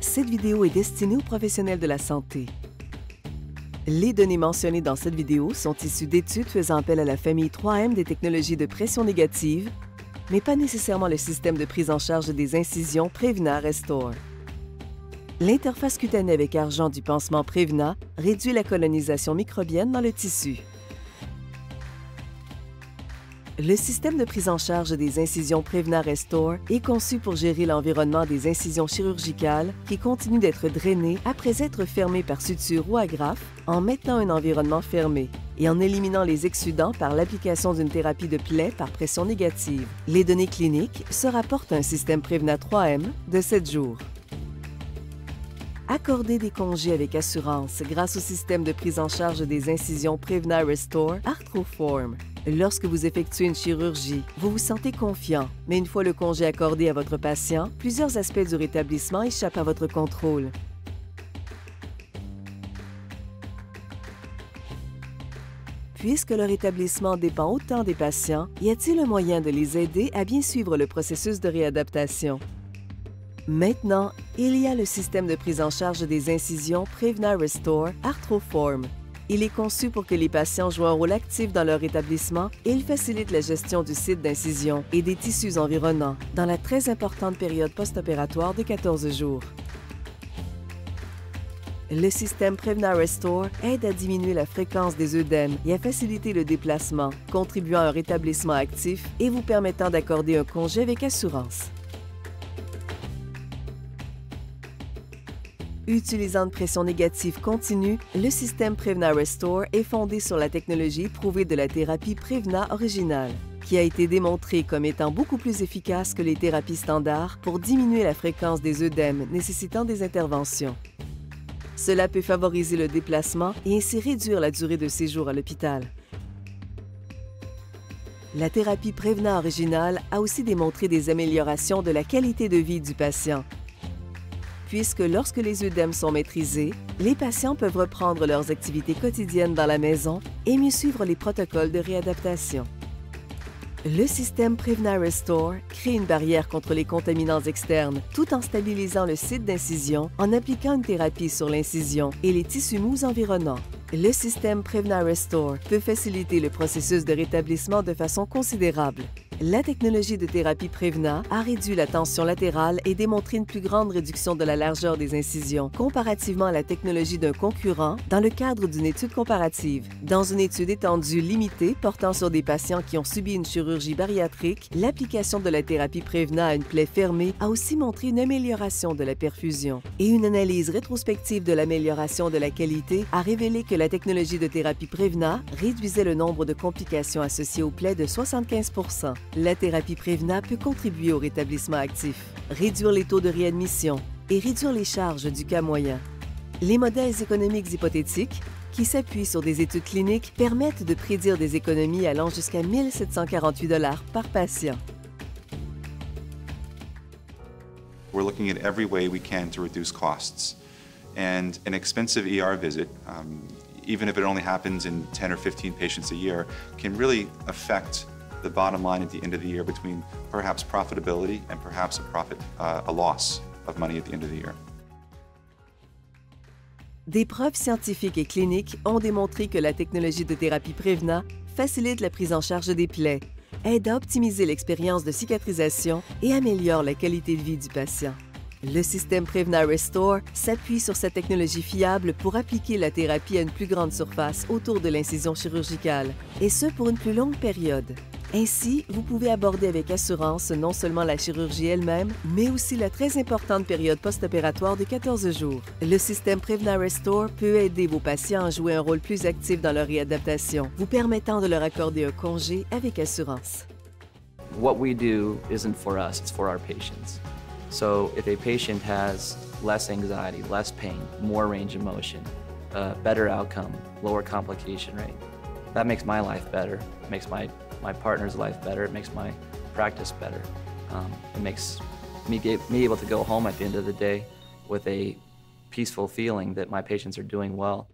Cette vidéo est destinée aux professionnels de la santé. Les données mentionnées dans cette vidéo sont issues d'études faisant appel à la famille 3M des technologies de pression négative, mais pas nécessairement le système de prise en charge des incisions Prevna Restore. L'interface cutanée avec argent du pansement Prevna réduit la colonisation microbienne dans le tissu. Le système de prise en charge des incisions Prevna Restore est conçu pour gérer l'environnement des incisions chirurgicales qui continuent d'être drainées après être fermées par suture ou agrafe en maintenant un environnement fermé et en éliminant les exsudants par l'application d'une thérapie de plaie par pression négative. Les données cliniques se rapportent à un système Prevna 3M de 7 jours. Accorder des congés avec assurance grâce au système de prise en charge des incisions Prevna Restore Arthroform. Lorsque vous effectuez une chirurgie, vous vous sentez confiant, mais une fois le congé accordé à votre patient, plusieurs aspects du rétablissement échappent à votre contrôle. Puisque le rétablissement dépend autant des patients, y a-t-il un moyen de les aider à bien suivre le processus de réadaptation? Maintenant, il y a le système de prise en charge des incisions Prevna Restore Arthroform. Il est conçu pour que les patients jouent un rôle actif dans leur rétablissement et il facilite la gestion du site d'incision et des tissus environnants dans la très importante période post-opératoire de 14 jours. Le système Prevna Restore aide à diminuer la fréquence des œdèmes et à faciliter le déplacement, contribuant à un rétablissement actif et vous permettant d'accorder un congé avec assurance. Utilisant une pression négative continue, le système Prevna Restore est fondé sur la technologie prouvée de la thérapie Prevna originale, qui a été démontrée comme étant beaucoup plus efficace que les thérapies standards pour diminuer la fréquence des œdèmes nécessitant des interventions. Cela peut favoriser le déplacement et ainsi réduire la durée de séjour à l'hôpital. La thérapie Prevna originale a aussi démontré des améliorations de la qualité de vie du patient, puisque lorsque les œdèmes sont maîtrisés, les patients peuvent reprendre leurs activités quotidiennes dans la maison et mieux suivre les protocoles de réadaptation. Le système Prevna Restore crée une barrière contre les contaminants externes tout en stabilisant le site d'incision en appliquant une thérapie sur l'incision et les tissus mous environnants. Le système Prevna Restore peut faciliter le processus de rétablissement de façon considérable. La technologie de thérapie Prevna a réduit la tension latérale et démontré une plus grande réduction de la largeur des incisions comparativement à la technologie d'un concurrent dans le cadre d'une étude comparative. Dans une étude étendue limitée portant sur des patients qui ont subi une chirurgie bariatrique, l'application de la thérapie Prevna à une plaie fermée a aussi montré une amélioration de la perfusion. Et une analyse rétrospective de l'amélioration de la qualité a révélé que la technologie de thérapie Prevna réduisait le nombre de complications associées aux plaies de 75 %. La thérapie Prevna peut contribuer au rétablissement actif, réduire les taux de réadmission et réduire les charges du cas moyen. Les modèles économiques hypothétiques, qui s'appuient sur des études cliniques, permettent de prédire des économies allant jusqu'à 1 748 $ par patient. We're looking at every way we can to reduce costs. And an expensive ER visit, even if it only happens in 10 or 15 patients a year, can really affect the bottom line at the end of the year between perhaps profitability and perhaps a loss of money at the end of the year. Des preuves scientifiques et cliniques ont démontré que la technologie de thérapie Prevna facilite la prise en charge des plaies, aide à optimiser l'expérience de cicatrisation et améliore la qualité de vie du patient. Le système Prevna Restore s'appuie sur cette technologie fiable pour appliquer la thérapie à une plus grande surface autour de l'incision chirurgicale, et ce pour une plus longue période. Ainsi, vous pouvez aborder avec assurance non seulement la chirurgie elle-même, mais aussi la très importante période post-opératoire de 14 jours. Le système Prevna Restore peut aider vos patients à jouer un rôle plus actif dans leur réadaptation, vous permettant de leur accorder un congé avec assurance. What we do isn't for us, it's for our patients. So if a patient has less anxiety, less pain, more range of motion, better outcome, lower complication rate, that makes my life better, it makes my partner's life better, it makes my practice better. It makes me able to go home at the end of the day with a peaceful feeling that my patients are doing well.